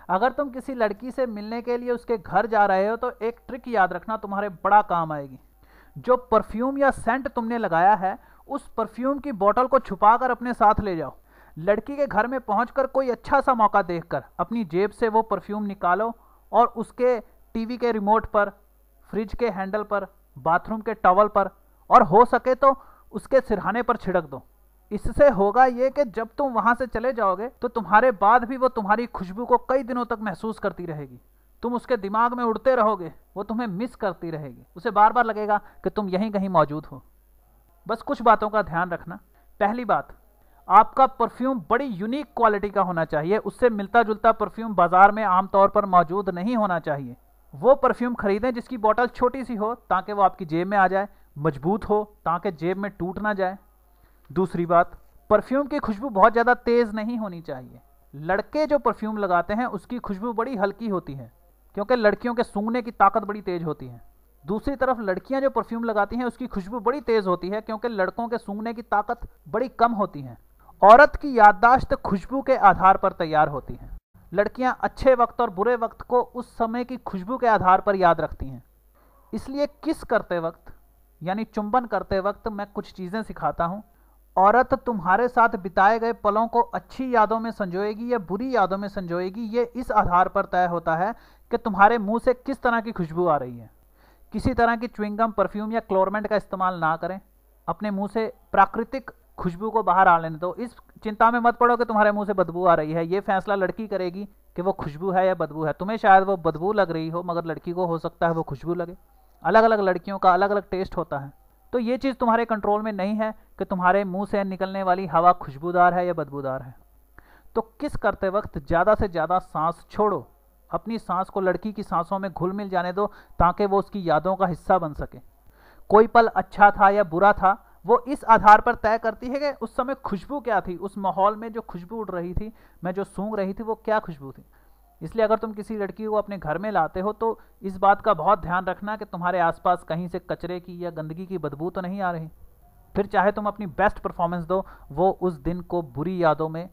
अगर तुम किसी लड़की से मिलने के लिए उसके घर जा रहे हो तो एक ट्रिक याद रखना, तुम्हारे बड़ा काम आएगी। जो परफ्यूम या सेंट तुमने लगाया है उस परफ्यूम की बोतल को छुपाकर अपने साथ ले जाओ। लड़की के घर में पहुंचकर कोई अच्छा सा मौका देखकर अपनी जेब से वो परफ्यूम निकालो और उसके टीवी के रिमोट पर, फ्रिज के हैंडल पर, बाथरूम के टॉवल पर और हो सके तो उसके सिरहाने पर छिड़क दो। इससे होगा ये कि जब तुम वहां से चले जाओगे तो तुम्हारे बाद भी वो तुम्हारी खुशबू को कई दिनों तक महसूस करती रहेगी। तुम उसके दिमाग में उड़ते रहोगे, वो तुम्हें मिस करती रहेगी, उसे बार बार लगेगा कि तुम यहीं कहीं मौजूद हो। बस कुछ बातों का ध्यान रखना। पहली बात, आपका परफ्यूम बड़ी यूनिक क्वालिटी का होना चाहिए। उससे मिलता जुलता परफ्यूम बाजार में आमतौर पर मौजूद नहीं होना चाहिए। वो परफ्यूम खरीदें जिसकी बोतल छोटी सी हो ताकि वो आपकी जेब में आ जाए, मजबूत हो ताकि जेब में टूट ना जाए। दूसरी बात, परफ्यूम की खुशबू बहुत ज़्यादा तेज़ नहीं होनी चाहिए। लड़के जो परफ्यूम लगाते हैं उसकी खुशबू बड़ी हल्की होती है क्योंकि लड़कियों के सूंघने की ताकत बड़ी तेज होती है। दूसरी तरफ लड़कियां जो परफ्यूम लगाती हैं उसकी खुशबू बड़ी तेज होती है क्योंकि लड़कों के सूंघने की ताकत बड़ी कम होती है। औरत की याददाश्त खुशबू के आधार पर तैयार होती है। लड़कियां अच्छे वक्त और बुरे वक्त को उस समय की खुशबू के आधार पर याद रखती हैं। इसलिए किस करते वक्त यानी चुंबन करते वक्त मैं कुछ चीज़ें सिखाता हूँ। औरत तुम्हारे साथ बिताए गए पलों को अच्छी यादों में संजोएगी या बुरी यादों में संजोएगी, ये इस आधार पर तय होता है कि तुम्हारे मुंह से किस तरह की खुशबू आ रही है। किसी तरह की च्युइंगम, परफ्यूम या क्लोरमेंट का इस्तेमाल ना करें। अपने मुंह से प्राकृतिक खुशबू को बाहर आ लेने दो। इस चिंता में मत पड़ो कि तुम्हारे मुंह से बदबू आ रही है। ये फैसला लड़की करेगी कि वो खुशबू है या बदबू है। तुम्हें शायद वो बदबू लग रही हो मगर लड़की को हो सकता है वो खुशबू लगे। अलग अलग लड़कियों का अलग अलग टेस्ट होता है। तो ये चीज़ तुम्हारे कंट्रोल में नहीं है कि तुम्हारे मुंह से निकलने वाली हवा खुशबूदार है या बदबूदार है। तो किस करते वक्त ज़्यादा से ज़्यादा सांस छोड़ो। अपनी सांस को लड़की की सांसों में घुल मिल जाने दो ताकि वो उसकी यादों का हिस्सा बन सके। कोई पल अच्छा था या बुरा था वो इस आधार पर तय करती है कि उस समय खुशबू क्या थी, उस माहौल में जो खुशबू उड़ रही थी, मैं जो सूंघ रही थी वो क्या खुशबू थी। इसलिए अगर तुम किसी लड़की को अपने घर में लाते हो तो इस बात का बहुत ध्यान रखना कि तुम्हारे आसपास कहीं से कचरे की या गंदगी की बदबू तो नहीं आ रही। फिर चाहे तुम अपनी बेस्ट परफॉर्मेंस दो, वो उस दिन को बुरी यादों में